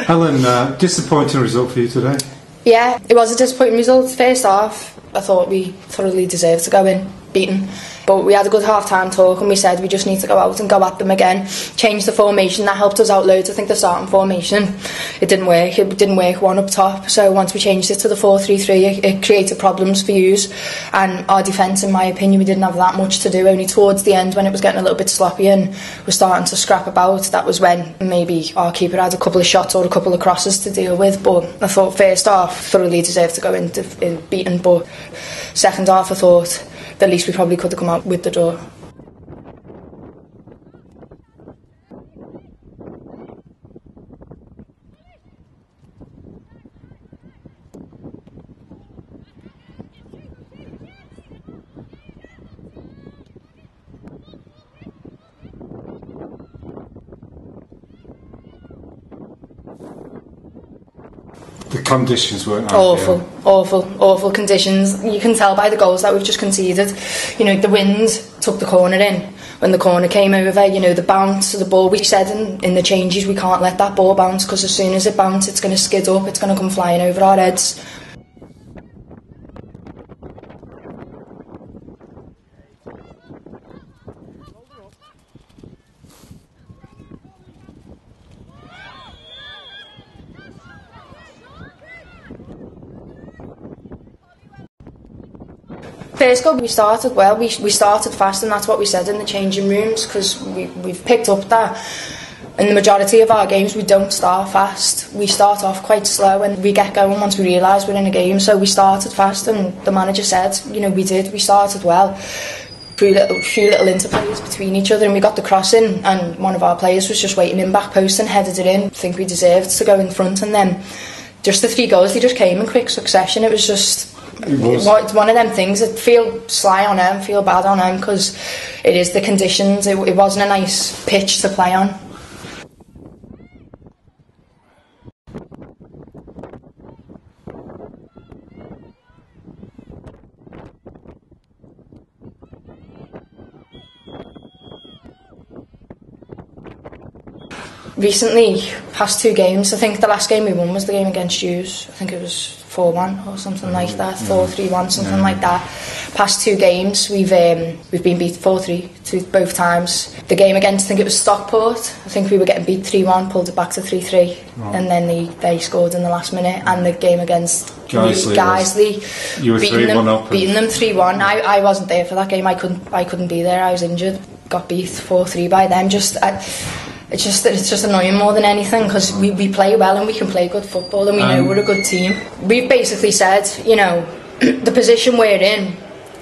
Helen, disappointing result for you today? Yeah, it was a disappointing result. First half, I thought we thoroughly deserved to go in beaten. But we had a good half-time talk and we said we just need to go out and go at them again. Change the formation, that helped us out loads. I think the starting formation, it didn't work one up top. So once we changed it to the 4-3-3, it created problems for yous. And our defence, in my opinion, we didn't have that much to do. Only towards the end, when it was getting a little bit sloppy and we're starting to scrap about, that was when maybe our keeper had a couple of shots or a couple of crosses to deal with. But I thought first half thoroughly deserved to go in beaten. But second half, I thought the least we probably could have come out with the draw. The conditions weren't awful conditions. You can tell by the goals that we've just conceded. You know, the wind took the corner in. When the corner came over, you know, the bounce of the ball, we said in the changes we can't let that ball bounce, because as soon as it bounces it's going to skid up, it's going to come flying over our heads. First goal, we started well, we started fast, and that's what we said in the changing rooms, because we've picked up that in the majority of our games we don't start fast. We start off quite slow and we get going once we realise we're in a game. So we started fast, and the manager said, you know, we started well. Few little interplays between each other, and we got the cross in, and one of our players was just waiting in back post and headed it in. I think we deserved to go in front, and then just the 3 goals, they just came in quick succession. It was just... It's one of them things that feel sly on them, feel bad on them, because it is the conditions. It wasn't a nice pitch to play on. Recently, past 2 games, I think the last game we won was the game against Hughes. I think it was 4-1 or something like that, 4-3-1, something like that. Past 2 games, we've been beat 4-3 both times. The game against, I think it was Stockport, I think we were getting beat 3-1, pulled it back to 3-3, and then they scored in the last minute. And the game against Guiseley, beating them 3-1. I wasn't there for that game. I couldn't be there. I was injured. Got beat 4-3 by them. It's just annoying more than anything, because we play well and we can play good football, and we know we're a good team. We've basically said, you know, the position we're in,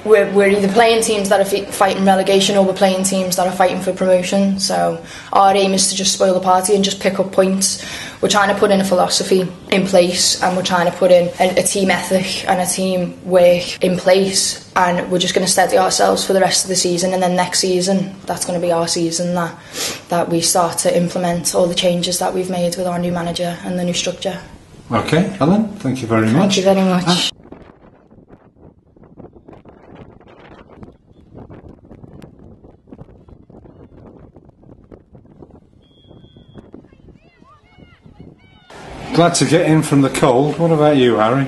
we're either playing teams that are fighting relegation, or we're playing teams that are fighting for promotion. So our aim is to just spoil the party and just pick up points. We're trying to put in a philosophy in place, and we're trying to put in a team ethic and a team work in place, and we're just going to steady ourselves for the rest of the season, and then next season, that's going to be our season that we start to implement all the changes that we've made with our new manager and the new structure. Okay, Helen, thank you very much. Thank you very much. Glad to get in from the cold. What about you, Harry?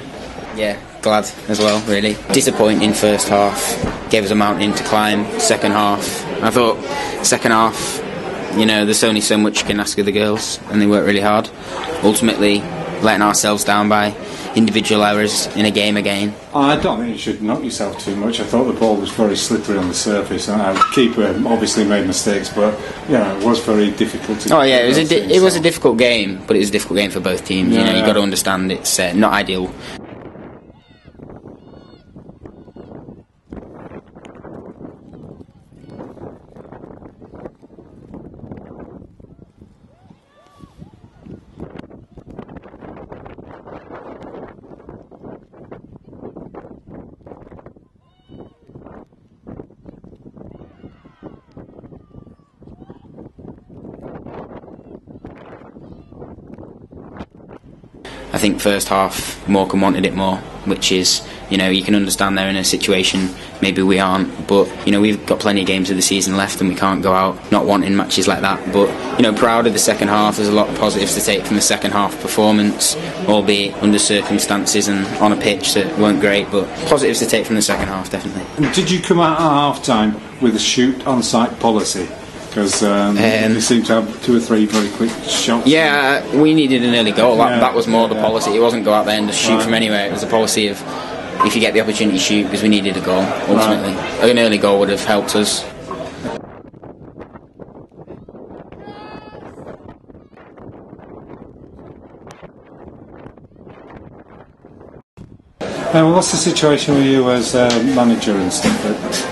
Yeah, glad as well, really. Disappointing first half, gave us a mountain to climb. Second half, I thought second half, you know, there's only so much you can ask of the girls, and they worked really hard. Ultimately, letting ourselves down by individual errors in a game again. I don't think you should knock yourself too much. I thought the ball was very slippery on the surface, and our keeper obviously made mistakes, but yeah, it was very difficult to... Oh yeah, it was a difficult game, but it was a difficult game for both teams. Yeah. You know, you've got to understand it's not ideal. I think first half Morecambe wanted it more. which is, you know, you can understand they're in a situation maybe we aren't, but, you know, we've got plenty of games of the season left and we can't go out not wanting matches like that. But, you know, proud of the second half. There's a lot of positives to take from the second half performance, albeit under circumstances and on a pitch that weren't great, but positives to take from the second half, definitely. And did you come out at half time with a shoot on site policy? Because you seem to have 2 or 3 very quick shots. Yeah, we needed an early goal. That was more the Yeah. policy. It wasn't go out there and just shoot from anywhere. It was a policy of, if you get the opportunity, shoot, because we needed a goal, ultimately. An early goal would have helped us. What's the situation with you as manager and stuff?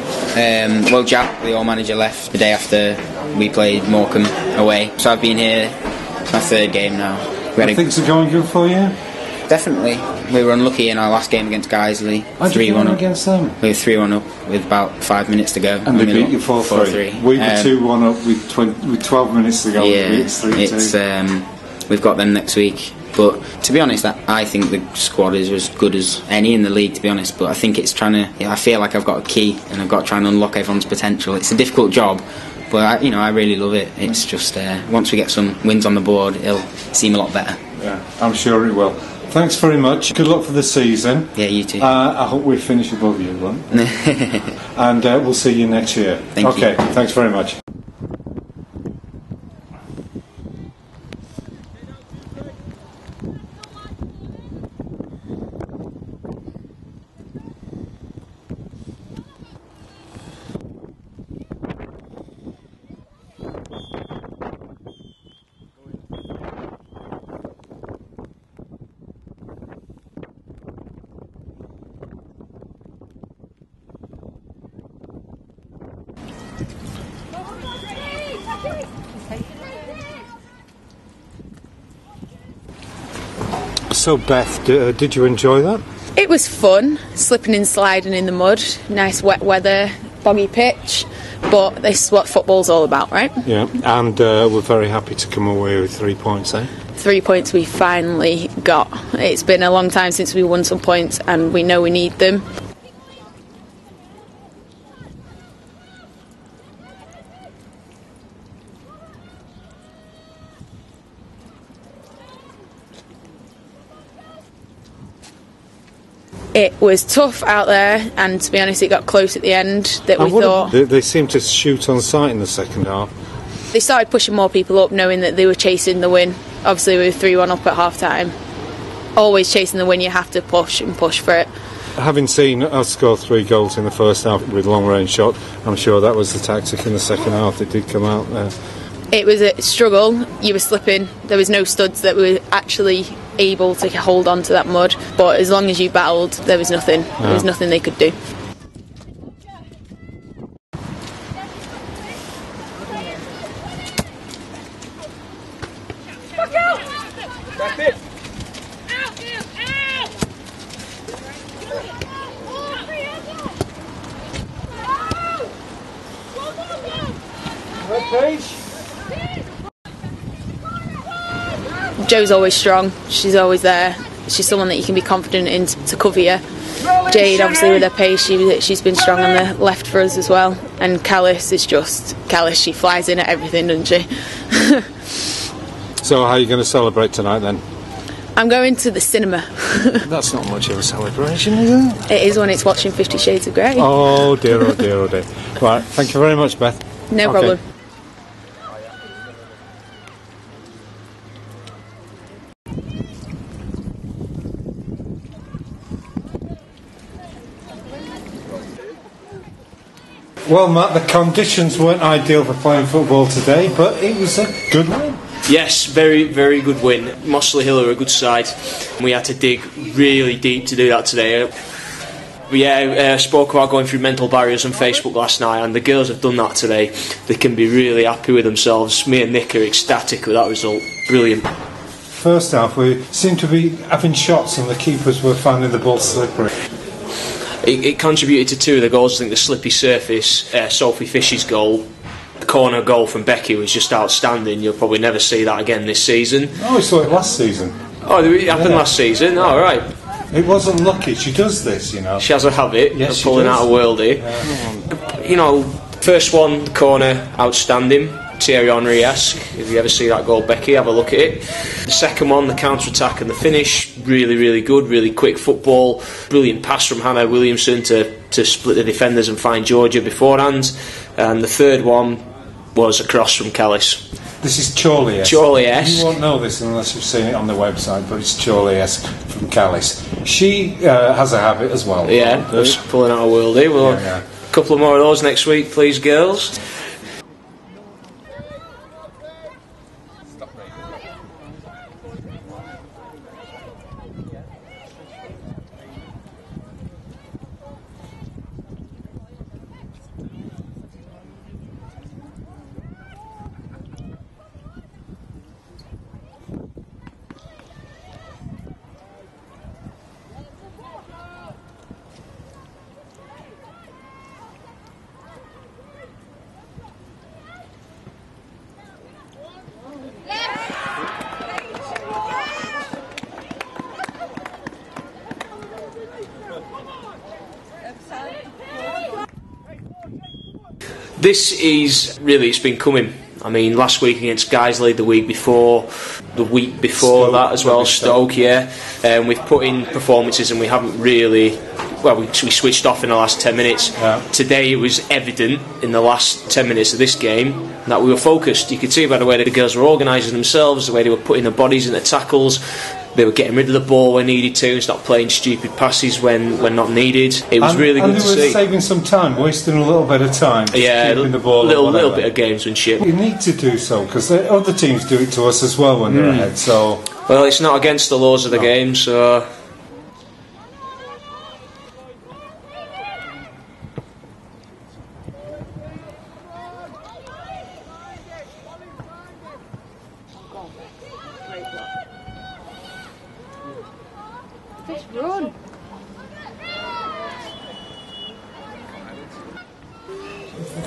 Well, Jack, the old manager, left the day after we played Morecambe away. So I've been here, it's my 3rd game now. Things are going good for you? Definitely. We were unlucky in our last game against Guiseley. 3-1 up against them? We were 3-1 up with about 5 minutes to go. And they beat you 4-3. We were 2-1 up with 12 minutes to go. Yeah, we've got them next week. But to be honest, I think the squad is as good as any in the league, to be honest. But I think it's I feel like I've got a key and I've got to try and unlock everyone's potential. It's a difficult job, but I really love it. It's just once we get some wins on the board, it'll seem a lot better. Yeah, I'm sure it will. Thanks very much. Good luck for the season. Yeah, you too. I hope we finish above you, and we'll see you next year. Thank you. Okay, thanks very much. So Beth, did you enjoy that? It was fun, slipping and sliding in the mud, nice wet weather, boggy pitch, but this is what football's all about, right? Yeah, and we're very happy to come away with 3 points, 3 points we finally got. It's been a long time since we won some points and we know we need them. It was tough out there, and to be honest, it got close at the end. They seemed to shoot on sight in the second half. They started pushing more people up, knowing that they were chasing the win. Obviously, we were 3-1 up at half time. Always chasing the win, you have to push and push for it. Having seen us score 3 goals in the first half with long range shot, I'm sure that was the tactic in the second half. It did come out there. It was a struggle. You were slipping. There was no studs that were actually able to hold on to that mud. But as long as you battled, there was nothing. Yeah. There was nothing they could do. Jo's always strong, she's always there, she's someone that you can be confident in to cover you. Jade, obviously with her pace, she's been strong on the left for us as well, and Callis is just Callis, she flies in at everything, doesn't she? So how are you going to celebrate tonight then? I'm going to the cinema. That's not much of a celebration, is it? It is when it's watching 50 Shades of Grey. Oh dear, oh dear, oh dear. Right, thank you very much, Beth. No problem. Well, Matt, the conditions weren't ideal for playing football today, but it was a good win. Yes, very, very good win. Mossley Hill are a good side. We had to dig really deep to do that today. I spoke about going through mental barriers on Facebook last night, and the girls have done that today. They can be really happy with themselves. Me and Nick are ecstatic with that result. Brilliant. First half, we seemed to be having shots, and the keepers were finding the ball slippery. It contributed to 2 of the goals. I think the slippy surface, Sophie Fisher's goal, the corner goal from Becky was just outstanding. You'll probably never see that again this season. Oh, we saw it last season. Oh, it happened last season? Oh, right. It was unlucky. She does this, you know. She has a habit Yes, of she pulling does. out a worldie. You know, first one, the corner, outstanding. Thierry Henry-esque. If you ever see that goal, Becky, have a look at it. The second one, the counter-attack and the finish, really, really good, really quick football. Brilliant pass from Hannah Williamson to split the defenders and find Georgia beforehand. And the third one was a cross from Callis. This is Chorley-esque. Chorley-esque. You won't know this unless you've seen it on the website, but it's Chorley-esque from Callis. She has a habit as well. Yeah, just pulling out a worldie. Well, a couple of more of those next week, please, girls. This is really, it's been coming. I mean, last week against Guiseley, the week before Stoke, that as well, Stoke, yeah. We've put in performances and we haven't really, well, we switched off in the last 10 minutes. Yeah. Today it was evident in the last 10 minutes of this game that we were focused. You could see by the way that the girls were organising themselves, the way they were putting their bodies into tackles. They were getting rid of the ball when needed to and stop playing stupid passes when not needed. It was really good to see. And they were saving some time, wasting a little bit of time. Yeah, keeping the ball little bit of gamesmanship. You need to do so because other teams do it to us as well when they're ahead. So, well, it's not against the laws of the game, so. Run.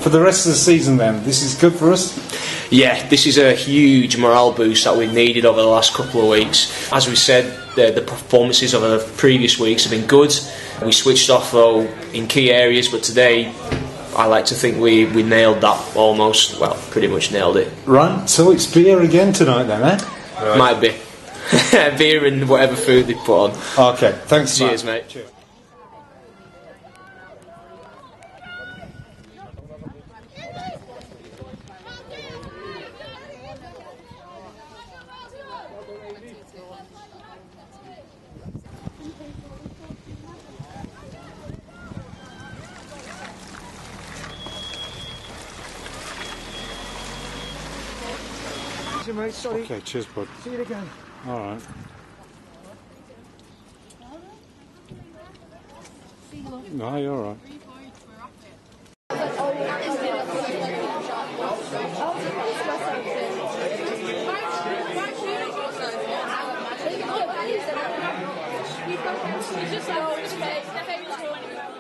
for the rest of the season, then, this is good for us. Yeah, this is a huge morale boost that we've needed over the last couple of weeks. As we said, the performances of the previous weeks have been good. We switched off though in key areas, but today I like to think we nailed that almost. Well, pretty much nailed it. Right, so it's beer again tonight then, eh? Right. Might be. Beer and whatever food they put on. Okay, thanks. Cheers, mate. Cheers. Mate, sorry. Okay, cheers, bud. See you again. All right. No, you're all right. It's just like,